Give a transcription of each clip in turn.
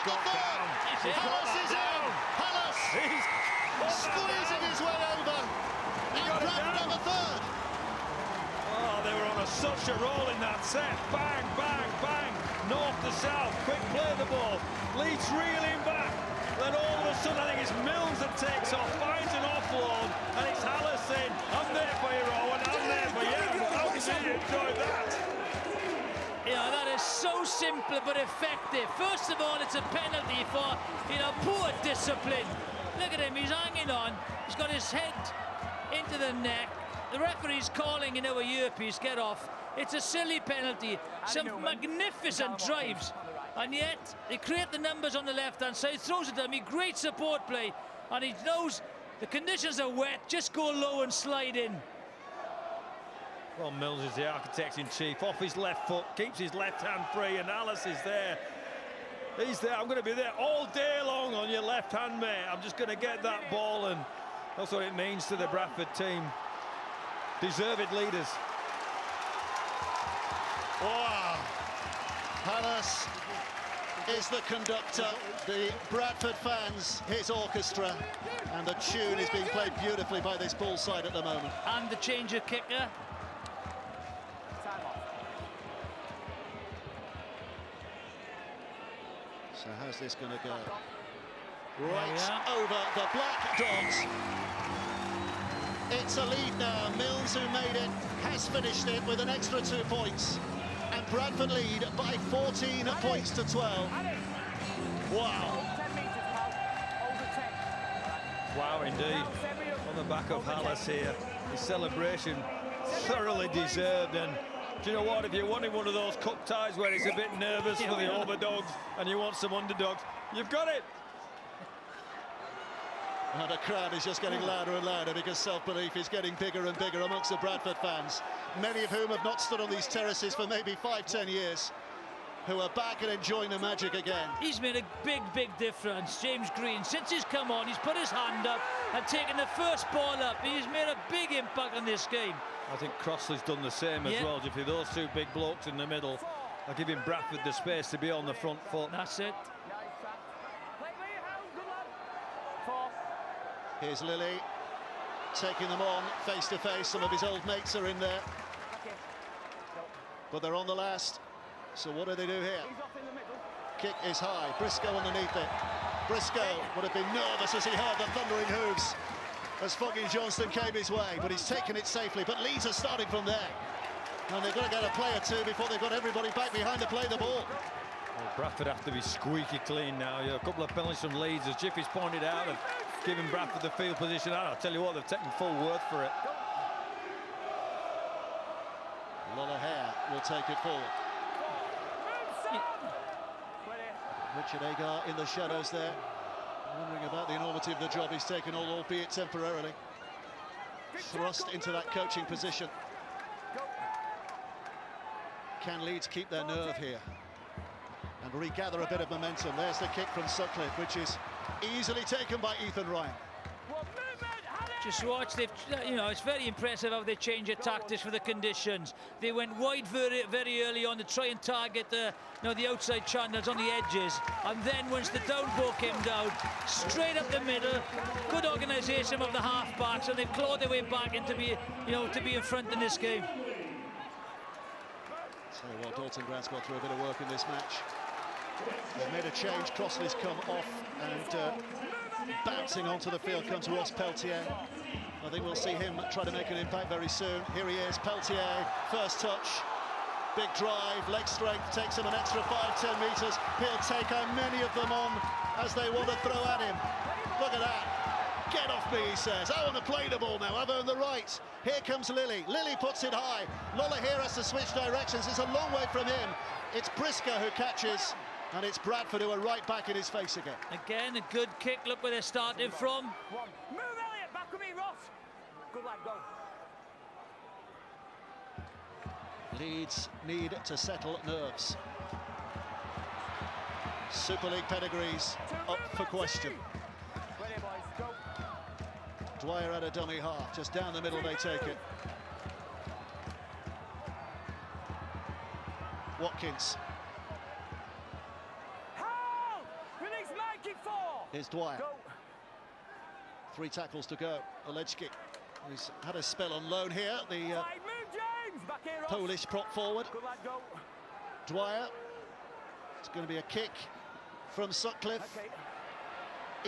the third. Hallas is in. Hallas squeezing his way over. And Bradford on the third. Oh, they were on such a roll in that set. Bang, bang, bang. North to south. Quick play the ball. Leeds reeling back. Then all of a sudden, I think it's Mills that takes off, finds an offload, and it's Hallas saying, I'm there for you, Owen, I'm there for you. How did you enjoy that? Yeah, that is so simple but effective. First of all, it's a penalty for, poor discipline. Look at him, he's hanging on. He's got his head into the neck. The referee's calling into a earpiece, get off. It's a silly penalty. Some magnificent drives. And yet, they create the numbers on the left-hand side, throws it to me, great support play. And he knows the conditions are wet, just go low and slide in. Well, Mills is the architect-in-chief, off his left foot, keeps his left hand free, and Hallas is there. He's there, I'm going to be there all day long on your left hand, mate. I'm just going to get that ball, and that's what it means to the Bradford team. Deserved leaders. Wow. Hallas is the conductor, the Bradford fans, his orchestra, and the tune is being played beautifully by this ball side at the moment. And the change of kicker. So how's this going to go? Right over the Black Dogs. It's a lead now. Mills, who made it, has finished it with an extra 2 points. And Bradford lead by 14 points to 12. Wow. Wow, indeed. On the back of Hallas here. His celebration thoroughly deserved. And do you know what? If you wanted one of those cup ties where he's a bit nervous for the overdogs and you want some underdogs, you've got it. And the crowd is just getting louder and louder because self-belief is getting bigger and bigger amongst the Bradford fans, many of whom have not stood on these terraces for maybe 5-10 years, who are back and enjoying the magic again. He's made a big difference, James Green. Since he's come on, he's put his hand up and taken the first ball up. He's made a big impact on this game. I think Crossley's done the same as well. If those two big blokes in the middle are giving Bradford the space to be on the front foot. That's it. Here's Lilly taking them on face to face. Some of his old mates are in there, but they're on the last. So what do they do here? Kick is high. Briscoe underneath it. Briscoe would have been nervous as he heard the thundering hooves as Foggy Johnston came his way, but he's taken it safely. But Leeds are starting from there, and they've got to get a play or two before they've got everybody back behind to play the ball. Well, Bradford have to be squeaky clean now. A couple of penalties from Leeds, as Jiffy's pointed out, have given Bradford the field position. And I'll tell you what, they've taken full worth for it. Lola will take it forward. Richard Agar in the shadows there, wondering about the enormity of the job he's taken on, albeit temporarily. Thrust into that coaching position. Can Leeds keep their nerve here and regather a bit of momentum? There's the kick from Sutcliffe, which is easily taken by Ethan Ryan. Just watch, it's very impressive how they change their tactics for the conditions. They went wide very early on to try and target the outside channels on the edges, and then once the down ball came down, straight up the middle, good organisation of the half-backs, and they've clawed their way back into to be in front in this game. So well, Dalton Grant's got through a bit of work in this match. They've made a change. Crossley's come off, and bouncing onto the field comes Ross Peltier. I think we'll see him try to make an impact very soon. Here he is, Peltier, first touch, big drive, leg strength, takes him an extra 5-10 metres. He'll take how many of them on as they want to throw at him. Look at that. Get off me, he says. I want to play the ball now. I've earned the right. Here comes Lilly. Lilly puts it high. Lola here has to switch directions. It's a long way from him. It's Briscoe who catches, and it's Bradford who are right back in his face again. Again, a good kick. Look where they're starting from. Move, Elliot. Back with me, Ross. Good lad, go. Leeds need to settle nerves. Super League pedigrees up for question. Ready, boys, go. Dwyer at a dummy half, just down the middle they take it. Watkins. Help! Make it 4. Here's Dwyer. Go. 3 tackles to go. Olejski, who's had a spell on loan here. The 5, move James. Back here, Ross. Polish prop forward. Good lad, go. Dwyer. It's going to be a kick from Sutcliffe. Okay.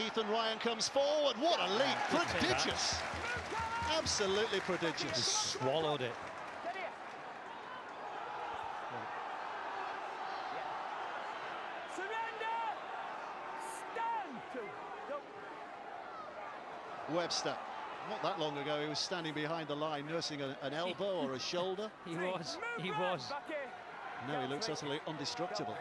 Ethan Ryan comes forward. What a leap! Prodigious. Absolutely prodigious. He swallowed it. Get here. Surrender. Stand. 2. Go. Webster. Not that long ago, he was standing behind the line, nursing an elbow or a shoulder. He was. Move He Brad, was. Back here. No, he looks utterly indestructible.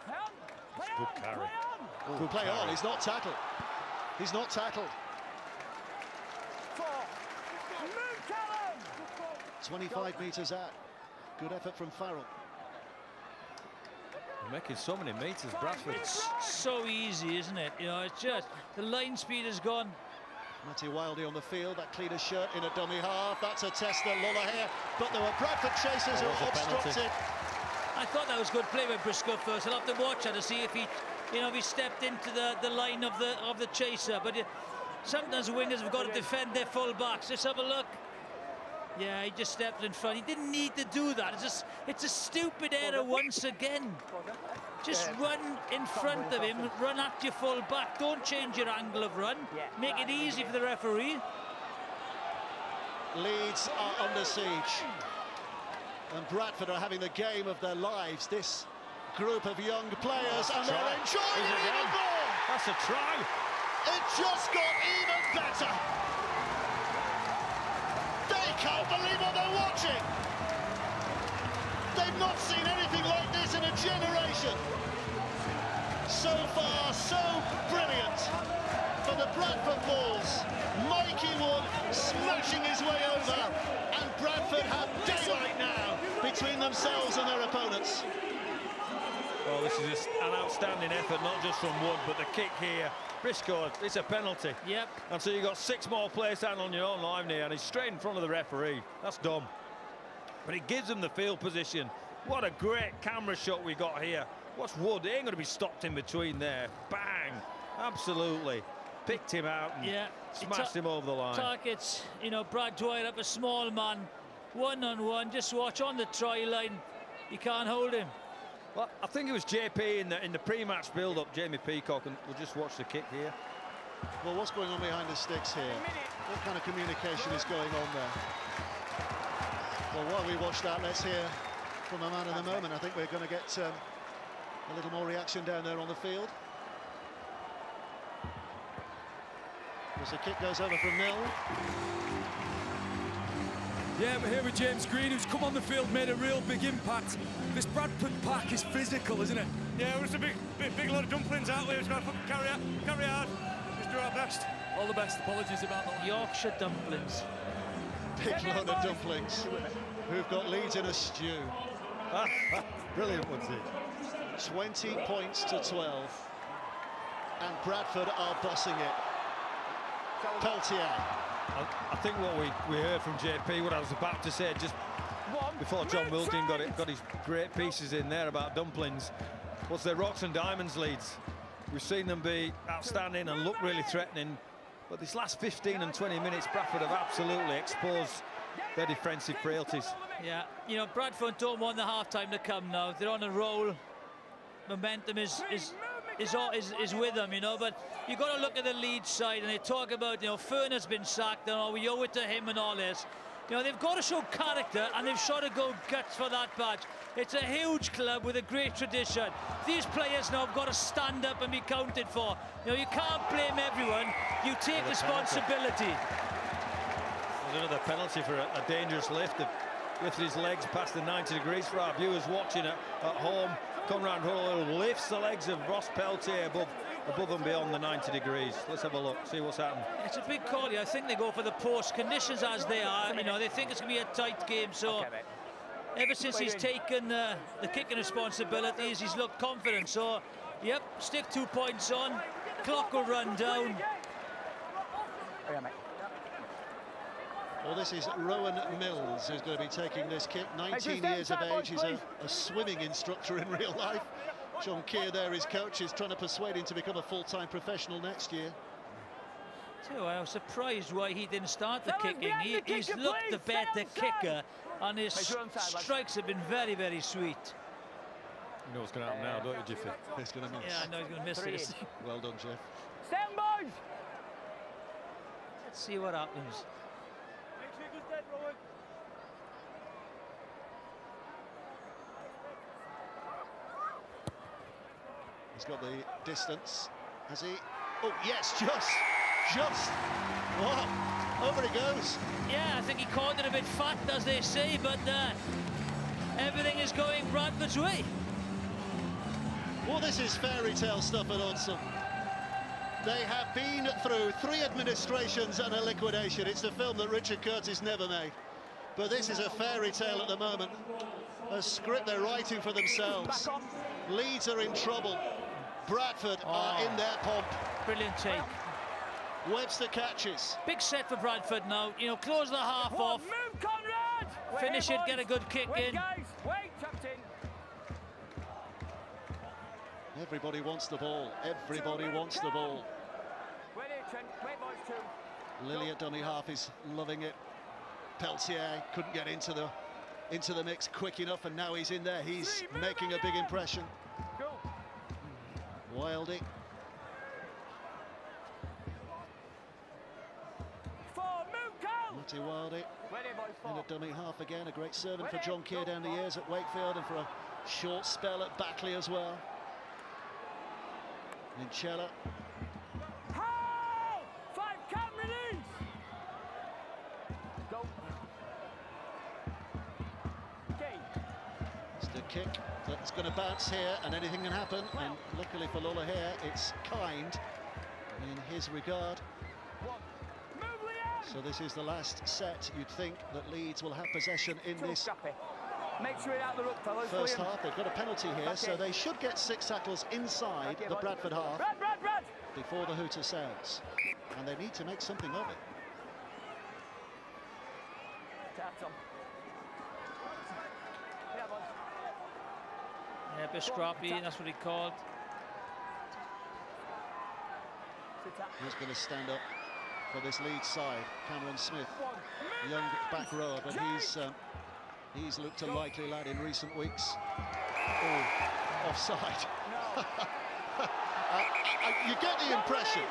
Play on. Play Good on. carry. Play on. Good play on. He's not tackled. He's not tackled. 4. Move Callum. 25 metres out. Good effort from Farrell. They're making so many meters, Bradford. It's so easy, isn't it? You know, it's just the line speed is gone. Matty Wildy on the field, that clean as shirt in a dummy half. That's a test at Lollahere, but there were Bradford chasers who was a penalty. obstructed. I thought that was good play by Briscoe first. I'll have to watch it to see if he, you know, if he stepped into the line of the chaser. But sometimes wingers have got to defend their full backs. Let's have a look. Yeah, he just stepped in front. He didn't need to do that. It's a stupid error once again. Just run in front of him, run at your full back. Don't change your angle of run. Make it easy for the referee. Leeds are under siege. And Bradford are having the game of their lives. This group of young players, and they're enjoying it even more. That's a try. It just got even better. They can't believe what they're watching. They've not seen anything like this in a generation. So far, so brilliant for the Bradford Bulls. Mikey Wood smashing his way over, and Bradford have daylight now between themselves and their opponents. Well, this is just an outstanding effort, not just from Wood, but the kick here. Briscoe, it's a penalty. Yep. And so you've got 6 more players standing on your own line here, and he's straight in front of the referee. That's dumb. But it gives them the field position. What a great camera shot we got here. What's Wood? He ain't going to be stopped in between there. Bang! Absolutely. Picked him out and smashed him over the line. Targets, you know, Brad Dwyer up a small man, one-on-one. Just watch on the try line. You can't hold him. Well, I think it was JP in the pre-match build-up, Jamie Peacock, and we'll just watch the kick here. Well, what's going on behind the sticks here? What kind of communication is going on there? Well, while we watch that, let's hear from a man of the moment. I think we're going to get a little more reaction down there on the field. As the kick goes over from Mill. Yeah, we're here with James Green, who's come on the field, made a real big impact. This Bradford pack is physical, isn't it? Yeah, we're just a big load of dumplings out there. We've got to carry hard. Just do our best. All the best. Apologies about that. Yorkshire dumplings. Big load of dumplings who've got Leeds in a stew. Brilliant, wasn't it? 20 points to 12. And Bradford are bossing it. Peltier. I think what we heard from JP, what I was about to say just before John Wilton got his great pieces in there about dumplings, was their Rocks and Diamonds Leeds. We've seen them be outstanding and look really threatening, but this last 15 and 20 minutes, Bradford have absolutely exposed their defensive frailties. Yeah, you know, Bradford don't want the half-time to come now. They're on a roll. Momentum is with them, you know, but you've got to look at the Leeds side, and they talk about, you know, Fern has been sacked and we owe it to him and all this. You know, they've got to show character, and they've got to go guts for that badge. It's a huge club with a great tradition. These players now have got to stand up and be counted for. You know, you can't blame everyone. You take responsibility. There's another penalty for a dangerous lift. Lifted his legs past the 90 degrees for our viewers watching at home. Conrad Hull lifts the legs of Ross Peltier above and beyond the 90 degrees. Let's have a look, see what's happened. It's a big call here. I think they go for the post. Conditions as they are, you know, they think it's going to be a tight game. So ever since he's taken the kicking responsibilities, he's looked confident. So, yep, stick 2 points on. Clock will run down. Well, this is Rowan Mills who's going to be taking this kick. 19 years of age. He's a swimming instructor in real life. John Keir there, his coach, is trying to persuade him to become a full-time professional next year. Too, I was surprised why he didn't start the kicking. He's looked the better kicker, and his strikes have been very, very sweet. You know what's going to happen now, don't you, Jiffy? He's going to miss. Yeah, I know he's going to miss this. Well done, Jeff. Stand, boys! Let's see what happens. He's got the distance, has he? Oh, yes, just. Wow, over he goes. Yeah, I think he caught it a bit fat, as they say, but everything is going Bradford's way. Well, this is fairy tale stuff at Odson. They have been through 3 administrations and a liquidation. It's the film that Richard Curtis never made. But this is a fairy tale at the moment. A script they're writing for themselves. Leeds are in trouble. Bradford are in their pomp. Brilliant take. Webster catches. Big set for Bradford now. You know, close the half off. Move, Conrad! Finish it, get a good kick Wait, in. guys, wait, captain. Everybody wants the ball. Everybody wants the ball. Wait here, Trent. Wait, boys, two. Lily at dummy half is loving it. Peltier couldn't get into the mix quick enough, and now he's in there. He's making a big impression. Go. Wildy. 4, move, Cal! Matty Wildy Wait here, boys, 4. in a dummy half again. A great servant for John Keir down the years at Wakefield, and for a short spell at Batley as well. Minchella. How? 5, can release! Go. Okay. It's the kick that's going to bounce here, and anything can happen. And luckily for Lola here, it's kind in his regard. 1. Move, Liam! So this is the last set. You'd think that Leeds will have possession in Too this scrappy. Make sure you're out the ruck, fellas. first Liam. half. They've got a penalty here, so they should get 6 tackles inside the Bradford half Brad! before the hooter sounds. And they need to make something of it. Tap, Tom. Yeah, boys. Yeah, a bit scrappy, that's what he called. Sit up. Who's going to stand up for this Leeds side? Cameron Smith, young back rower, but he's looked a likely lad in recent weeks. Oh, offside. No. You get the impression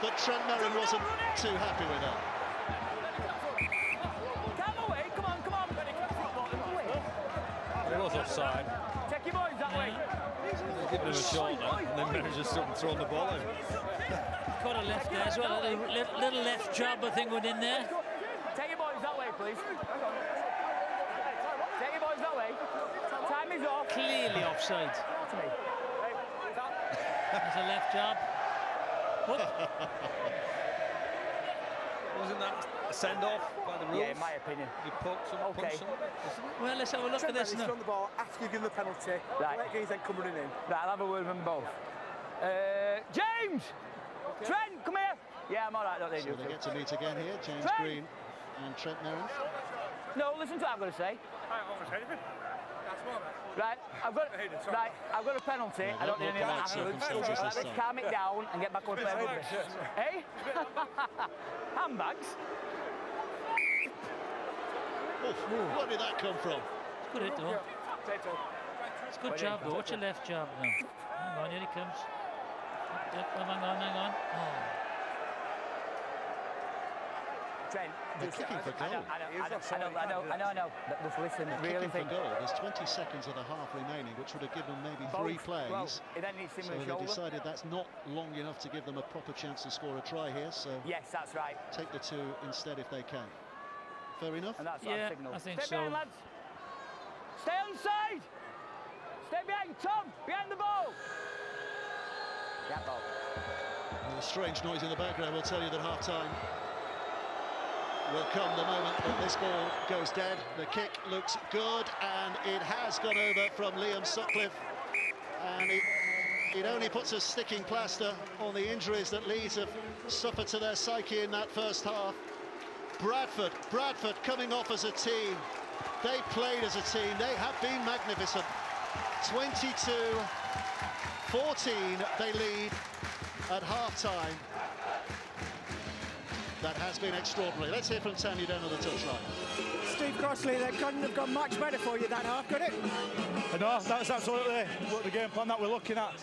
that Trent Merrin wasn't too happy with that. Come away, come on. It was offside. Take your boys that way. They give him a shoulder, and then Merrin just thrown the ball in. Caught a left there as well. A little left jab, I think, went in there. Take your boys that way, please. Take your boys that way. Time is off. Clearly offside. That's a left jab. Wasn't that a send-off by the rules? Yeah, in my opinion. You poked some, punched some, isn't it? Well, let's have a look at this now. on the ball after you give him the penalty. Right. Let games then come running in. Right, I'll have a word with them both. James! Trent, come here! Yeah, I'm all right, don't need So you. they get to meet again here, James Trent! Green and Trent Merrin. No, listen to what I'm going to say. Right, I've got a penalty. Yeah, I don't need any of that. circumstances this Let's time. calm it down and get back on play rugby. Hey? Handbags? Where did that come from? It's good hit, though. It's a good jab, though. Watch your left jab now. Hang on, here he comes. Yep, oh, hang on. Oh. Trent, They're kicking for goal. I know. But just listen, They're really kicking think. for goal. There's 20 seconds of the half remaining, which would have given them maybe 3 plays. Well, it then needs to So move they shoulder. decided that's not long enough to give them a proper chance to score a try here, so Yes, that's right. take the 2 instead if they can. Fair enough? And that's Yeah, our signal. I think Stay behind, so. lads. Stay on side. Stay behind, Tom. Behind the ball. Yeah, ball. Well, a strange noise in the background will tell you that half-time will come the moment that this ball goes dead. The kick looks good, and it has gone over from Liam Sutcliffe, and it only puts a sticking plaster on the injuries that Leeds have suffered to their psyche in that first half. Bradford coming off as a team. They played as a team. They have been magnificent. 22-14, they lead at half-time. That has been extraordinary. Let's hear from Tanya down on the touchline. Steve Crossley, that couldn't have gone much better for you that half, could it? No, that's absolutely what the game plan that we're looking at.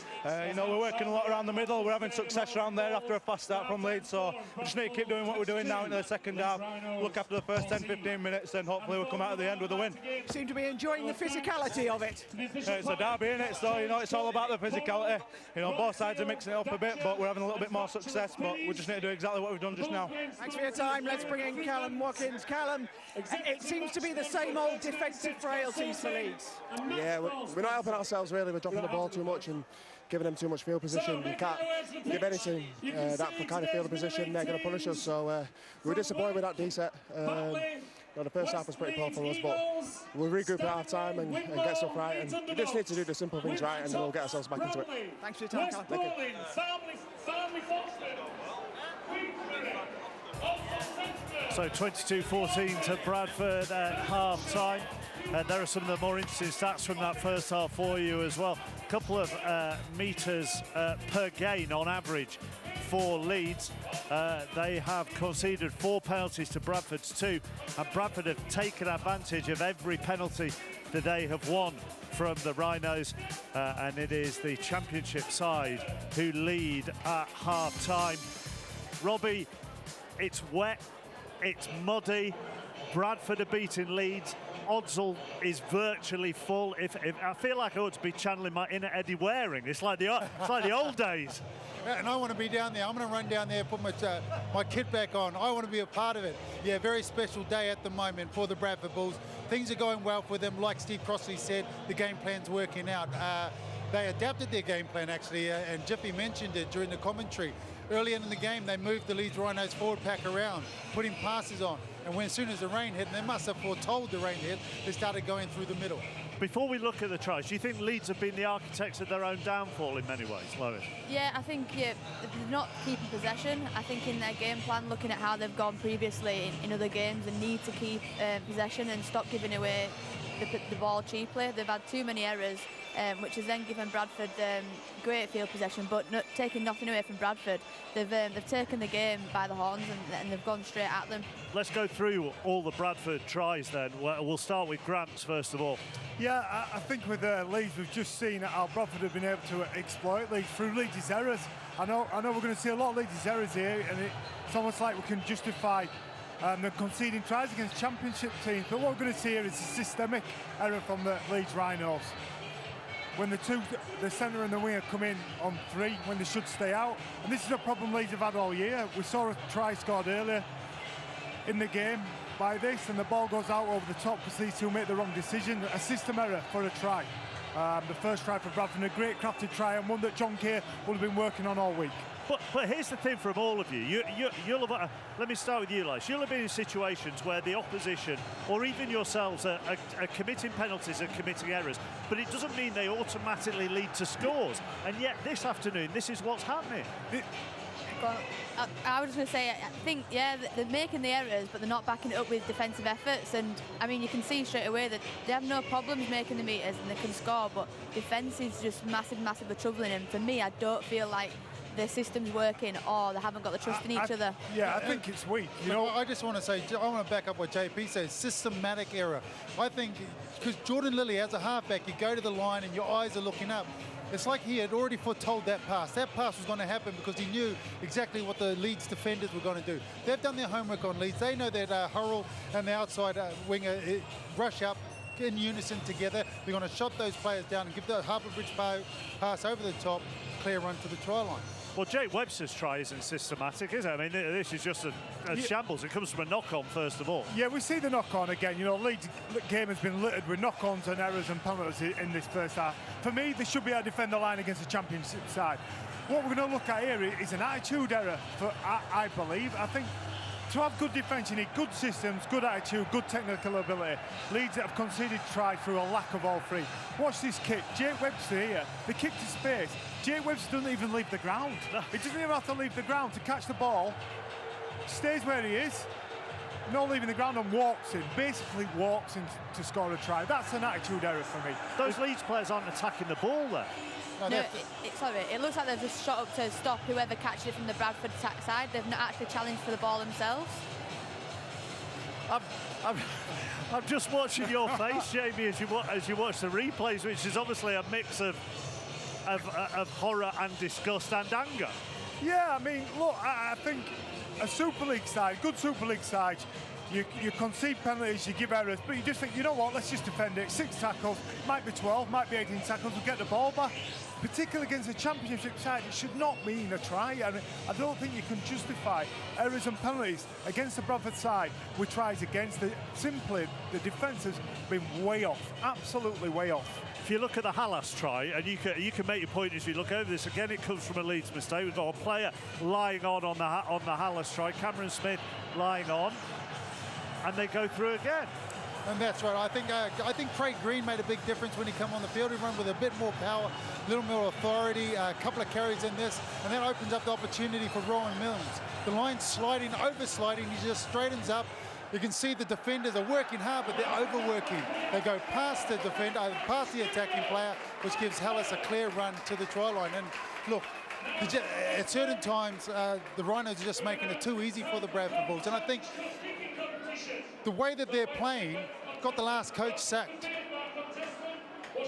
You know, we're working a lot around the middle. We're having success around there after a fast start from Leeds. So we just need to keep doing what we're doing now into the second half. Look after the first 10-15 minutes, and hopefully we'll come out at the end with a win. Seem to be enjoying the physicality of it. It's a derby, isn't it? So, you know, it's all about the physicality. You know, both sides are mixing it up a bit, but we're having a little bit more success. But we just need to do exactly what we've done just now. Thanks for your time. Let's bring in Callum Watkins. Callum, it seems to be the same old defensive frailties for Leeds. Yeah, we're not helping ourselves really. We're dropping the ball too much and giving them too much field position. You can't give anything that kind of field position. They're going to punish us. So we were disappointed with that D set. The first half was pretty poor for us, but we'll regroup at half time and get stuff right. And we just need to do the simple things right, and then we'll get ourselves back into it. Thanks for your time, Callum. Thank you. So 22-14 to Bradford at half-time. There are some of the more interesting stats from that first half for you as well. A couple of metres per gain on average for Leeds. They have conceded 4 penalties to Bradford's 2, and Bradford have taken advantage of every penalty that they have won from the Rhinos, and it is the Championship side who lead at half-time. Robbie, it's wet, it's muddy. Bradford are beating Leeds. Oddsall is virtually full. If I feel like I ought to be channeling my inner Eddie Waring. It's like the old days. Yeah, and I want to be down there. I'm going to run down there, put my kit back on. I want to be a part of it. Yeah, very special day at the moment for the Bradford Bulls. Things are going well for them. Like Steve Crossley said, the game plan's working out. They adapted their game plan, actually, and Jiffy mentioned it during the commentary. Early in the game, they moved the Leeds Rhinos forward pack around, putting passes on. And as soon as the rain hit, and they must have foretold the rain hit, they started going through the middle. Before we look at the tries, do you think Leeds have been the architects of their own downfall in many ways, Lois? Yeah, I think they're not keeping possession. I think in their game plan, looking at how they've gone previously in other games, they need to keep possession and stop giving away the ball cheaply. They've had too many errors, which has then given Bradford great field possession, but taking nothing away from Bradford. They've taken the game by the horns and they've gone straight at them. Let's go through all the Bradford tries then. We'll start with Grants first of all. Yeah, I think with Leeds, we've just seen how Bradford have been able to exploit Leeds through Leeds' errors. I know we're going to see a lot of Leeds' errors here, and it's almost like we can justify them conceding tries against Championship teams. But what we're going to see here is a systemic error from the Leeds Rhinos. When the centre and the winger come in on 3 when they should stay out. And this is a problem Leeds have had all year. We saw a try scored earlier in the game by this, and the ball goes out over the top because these two make the wrong decision. A system error for a try. The first try for Bradford, a great crafted try, and one that John Kay would have been working on all week. But here's the thing from all of you. You'll have, let me start with you, Lice. You'll have been in situations where the opposition, or even yourselves, are committing penalties and committing errors, but it doesn't mean they automatically lead to scores. And yet this afternoon, this is what's happening. I was just going to say, I think, yeah, they're making the errors, but they're not backing it up with defensive efforts. And, I mean, you can see straight away that they have no problems making the meters and they can score, but defence is just massively troubling them. For me, I don't feel like their system's working or they haven't got the trust in each other. Yeah, I think it's weak. You know, I just want to say, I want to back up what JP says, systematic error. I think, because Jordan Lilly, as a halfback, you go to the line and your eyes are looking up. It's like he had already foretold that pass. That pass was going to happen because he knew exactly what the Leeds defenders were going to do. They've done their homework on Leeds. They know that Hurrell and the outside winger rush up in unison together. They're going to shut those players down and give the Harbour Bridge pass over the top, clear run to the try line. Well, Jake Webster's try isn't systematic, is it? I mean, this is just a shambles. It comes from a knock-on, first of all. Yeah, we see the knock-on again. You know, Leeds' game has been littered with knock-ons and errors and penalties in this first half. For me, they should be able to defend the line against the Championship side. What we're going to look at here is an attitude error, I believe. I think to have good defence, you need good systems, good attitude, good technical ability. Leeds have conceded try through a lack of all 3. Watch this kick. Jake Webster here, the kick to space. Jake Webster doesn't even leave the ground. He doesn't even have to leave the ground to catch the ball. Stays where he is. no leaving the ground and walks in, basically walks in to score a try. That's an attitude error for me. Those Leeds players aren't attacking the ball there. No, sorry, it looks like they've just shot up to stop whoever catches it from the Bradford attack side. They've not actually challenged for the ball themselves. I'm just watching your face, Jamie, as you watch the replays, which is obviously a mix of horror and disgust and anger. Yeah, I mean, look, I think a Super League side, good Super League side, you concede penalties, you give errors, but you just think, you know what, let's just defend it. 6 tackles, might be 12, might be 18 tackles, we'll get the ball back. Particularly against a championship side, it should not mean a try. And I don't think you can justify errors and penalties against the Bradford side with tries against simply the defence has been way off, absolutely way off. If you look at the Hallas try, and you can make your point as you look over this, again, it comes from a Leeds mistake. We've got a player lying on the Hallas try, Cameron Smith lying on, and they go through again. And that's right. I think Craig Green made a big difference when he came on the field. He ran with a bit more power, a little more authority, a couple of carries in this, and that opens up the opportunity for Rowan Milnes. The line's sliding, over-sliding, he just straightens up. You can see the defenders are working hard, but they're overworking. They go past the defender, past the attacking player, which gives Hallas a clear run to the try line. And look, at certain times, the Rhinos are just making it too easy for the Bradford Bulls. And I think the way that they're playing got the last coach sacked.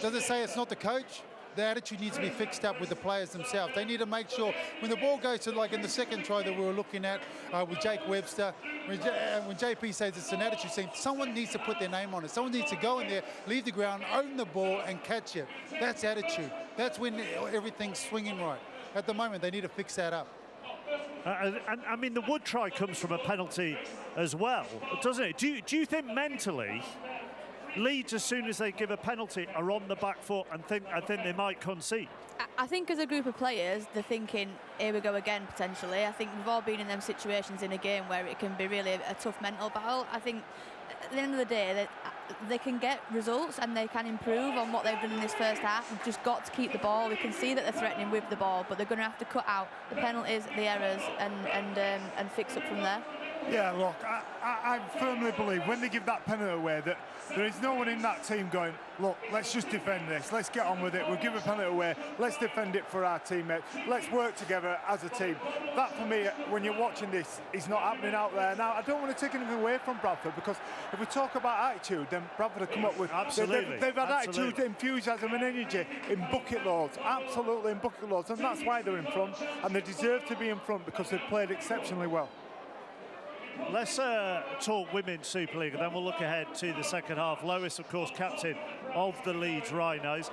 Does it say it's not the coach? The attitude needs to be fixed up with the players themselves. They need to make sure when the ball goes to, like in the second try that we were looking at with Jake Webster, when JP says it's an attitude thing, someone needs to put their name on it. Someone needs to go in there, leave the ground, own the ball and catch it. That's attitude. That's when everything's swinging right. At the moment, they need to fix that up. And I mean, the Wood try comes from a penalty as well, doesn't it? Do you think mentally Leeds, as soon as they give a penalty, are on the back foot and think they might concede? I think as a group of players, they're thinking, here we go again, potentially. I think we've all been in them situations in a game where it can be really a tough mental battle. I think at the end of the day, they can get results and they can improve on what they've done in this first half. We've just got to keep the ball. We can see that they're threatening with the ball, but they're going to have to cut out the penalties, the errors, and fix up from there. Yeah, look, I firmly believe when they give that penalty away that there is no one in that team going, look, let's just defend this, let's get on with it, we'll give a penalty away, let's defend it for our teammates, let's work together as a team. That, for me, when you're watching this, is not happening out there. Now, I don't want to take anything away from Bradford, because if we talk about attitude, then Bradford have come up with... Absolutely. They've had attitude, enthusiasm and energy in bucket loads, absolutely in bucket loads, and that's why they're in front, and they deserve to be in front because they've played exceptionally well. Let's talk Women's Super League, and then we'll look ahead to the second half. Lois, of course, captain of the Leeds Rhinos.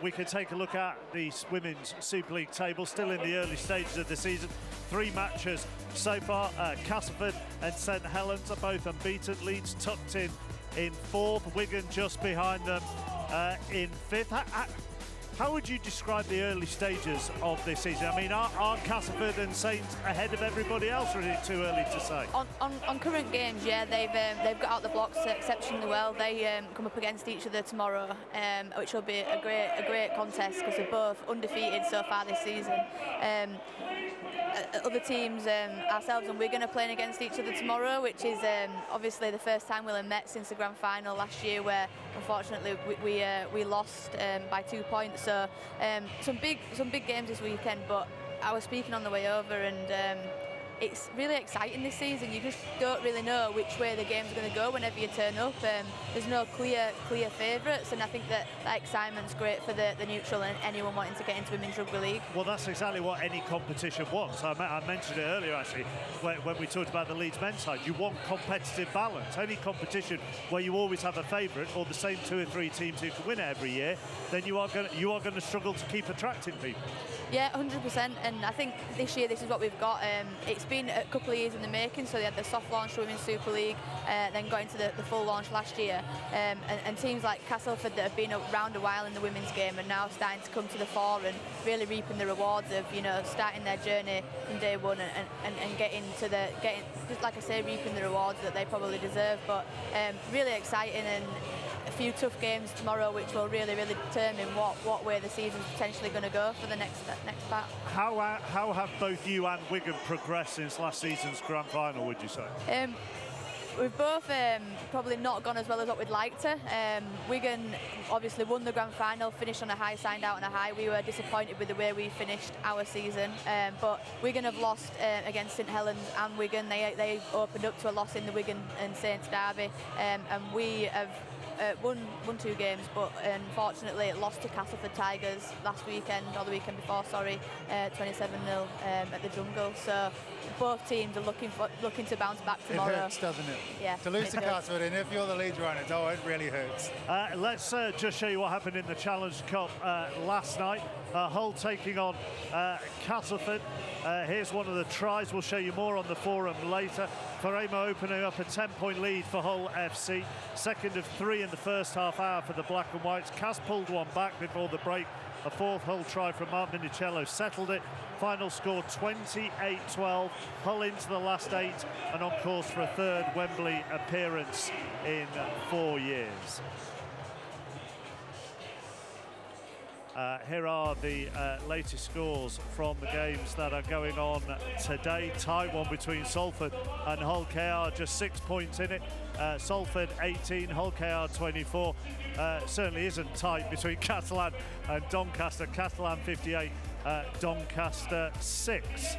We can take a look at the Women's Super League table, still in the early stages of the season. 3 matches so far. Castleford and St Helens are both unbeaten. Leeds tucked in 4th. Wigan just behind them in 5th. How would you describe the early stages of this season? I mean, are Castleford and Saints ahead of everybody else, or is it too early to say? On current games, yeah, they've got out the blocks exceptionally well. They come up against each other tomorrow, which will be a great contest because they're both undefeated so far this season. Other teams, ourselves and Wigan, are playing against each other tomorrow, which is obviously the first time we'll have met since the grand final last year, where unfortunately we lost by 2 points. So some big games this weekend. But I was speaking on the way over, and it's really exciting this season. You just don't really know which way the game's going to go whenever you turn up. There's no clear favourites, and I think that excitement's great for the neutral and anyone wanting to get into Women's Rugby League. Well, that's exactly what any competition wants. I mentioned it earlier, actually, when we talked about the Leeds men's side. You want competitive balance. Any competition where you always have a favourite or the same 2 or 3 teams who can win it every year, then you are going to struggle to keep attracting people. Yeah, 100%, and I think this year this is what we've got. It's been a couple of years in the making, so they had the soft launch for Women's Super League, then got into the full launch last year, and teams like Castleford that have been around a while in the women's game are now starting to come to the fore and really reaping the rewards of, you know, starting their journey from day one and getting just like I say, reaping the rewards that they probably deserve. But really exciting, and a few tough games tomorrow, which will really determine what way the season's potentially going to go for the next part. How have both you and Wigan progressed since last season's grand final, would you say? we've both probably not gone as well as what we'd like to. Wigan obviously won the grand final, finished on a high, signed out on a high. We were disappointed with the way we finished our season, but Wigan have lost against St Helens and Wigan. They opened up to a loss in the Wigan and Saints derby, and we have won 2 games, but unfortunately lost to Castleford Tigers last weekend, or the weekend before, sorry, 27-0 at the Jungle. So both teams are looking to bounce back tomorrow. It hurts, doesn't it? Yeah. To lose to Castleford, and if you're the Leeds runners, oh, it really hurts. Let's just show you what happened in the Challenge Cup last night. Hull taking on Castleford. Here's one of the tries. We'll show you more on the forum later. Faremo opening up a 10-point lead for Hull FC. Second of 3 in the first half hour for the Black and Whites. Cass pulled one back before the break. A fourth Hull try from Mark Minicello settled it. Final score 28-12. Hull into the last 8 and on course for a third Wembley appearance in 4 years. Here are the latest scores from the games that are going on today. Tight one between Salford and Hull KR, just 6 points in it. Salford 18, Hull KR 24. Certainly isn't tight between Catalan and Doncaster. Catalan 58, Doncaster 6.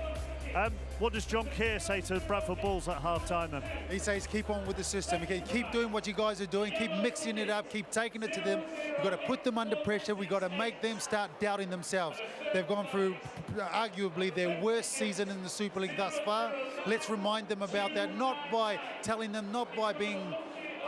What does John Keir say to Bradford Bulls at half-time then? He says keep on with the system. Okay, keep doing what you guys are doing. Keep mixing it up. Keep taking it to them. We've got to put them under pressure. We've got to make them start doubting themselves. They've gone through arguably their worst season in the Super League thus far. Let's remind them about that, not by telling them, not by being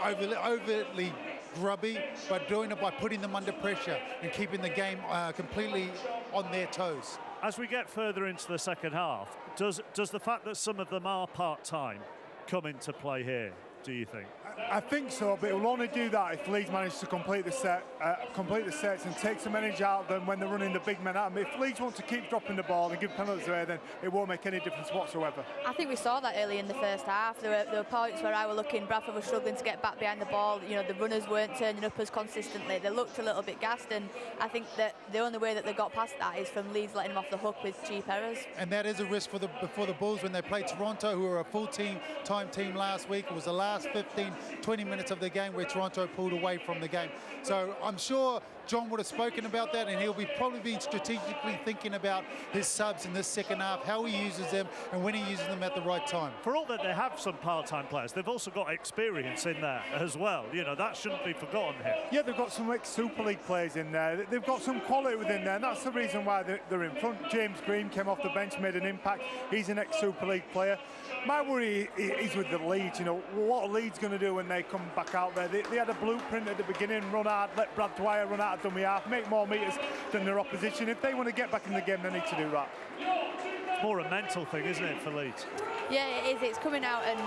overtly grubby, but doing it by putting them under pressure and keeping the game completely on their toes. As we get further into the second half, does the fact that some of them are part-time come into play here, do you think? I think so, but it will only do that if Leeds manage to complete the sets and take some energy out of them when they're running the big men at them. If Leeds want to keep dropping the ball and give penalties away, then it won't make any difference whatsoever. I think we saw that early in the first half. There were points where I were looking, Bradford was struggling to get back behind the ball. You know, the runners weren't turning up as consistently. They looked a little bit gassed, and I think that the only way that they got past that is from Leeds letting them off the hook with cheap errors. And that is a risk for the Bulls when they played Toronto, who were a full-time team last week. It was the last 15-20 minutes of the game where Toronto pulled away from the game. So I'm sure John would have spoken about that, and he'll be probably been strategically thinking about his subs in this second half, how he uses them and when he uses them at the right time. For all that they have some part-time players, they've also got experience in there as well. You know, that shouldn't be forgotten here. Yeah, they've got some ex-Super League players in there. They've got some quality within there, and that's the reason why they're in front. James Green came off the bench, made an impact. He's an ex-Super League player. My worry is with the Leeds. You know, what are Leeds going to do when they come back out there? They had a blueprint at the beginning, run hard, let Brad Dwyer run out of dummy half, make more metres than their opposition. If they want to get back in the game, they need to do that. It's more a mental thing, isn't it, for Leeds? Yeah, it is. It's coming out and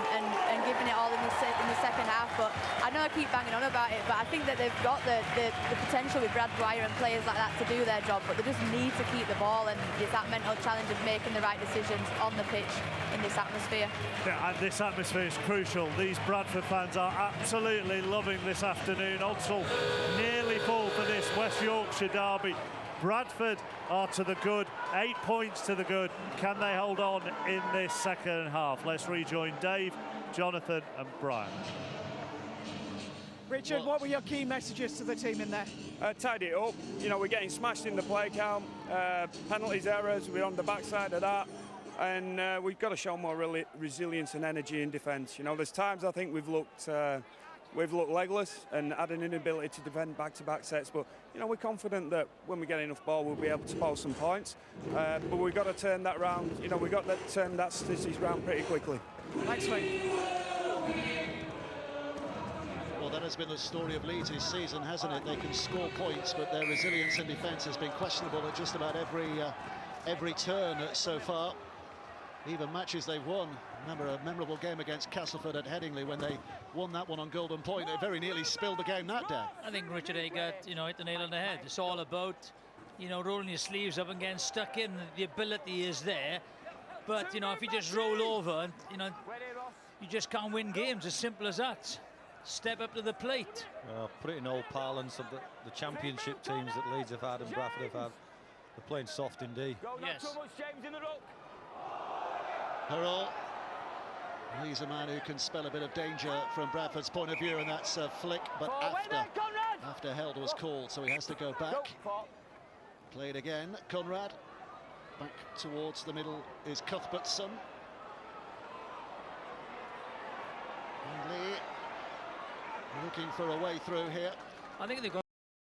giving it all in the second half. But I know I keep banging on about it, but I think that they've got the potential with Brad Dwyer and players like that to do their job, but they just need to keep the ball, and it's that mental challenge of making the right decisions on the pitch in this atmosphere. Yeah, and this atmosphere is crucial. These Bradford fans are absolutely loving this afternoon. Oddsall nearly full for this West Yorkshire derby. Bradford are to the good, 8 points to the good. Can they hold on in this second half? Let's rejoin Dave, Jonathan and Brian. Richard, what were your key messages to the team in there? Tidy it up. You know, we're getting smashed in the play count, penalties, errors, we're on the backside of that. And we've got to show more resilience and energy in defence. You know, there's times I think we've looked legless and had an inability to defend back-to-back sets, but you know, we're confident that when we get enough ball we'll be able to post some points, but we've got to turn that round. You know, we've got to turn that statistics round pretty quickly. Thanks, mate. Well, that has been the story of Leeds this season, hasn't it? They can score points, but their resilience in defence has been questionable at just about every turn so far. Even matches they've won. Remember a memorable game against Castleford at Headingley when they won that one on Golden Point. They very nearly spilled the game that day. I think Richard got, hit the nail on the head. It's all about, rolling your sleeves up and getting stuck in. The ability is there, but if you just roll over, you just can't win games. As simple as that. Step up to the plate. Put it in old parlance of the championship teams that Leeds have had and Bradford have had. They're playing soft indeed. Go, not too much, James, in the ruck. Hurrell He's a man who can spell a bit of danger from Bradford's point of view, and that's a flick, but after held was called, so he has to go back. Played again, Conrad. Back towards the middle is Cuthbertson. And Lee looking for a way through here. I think they've got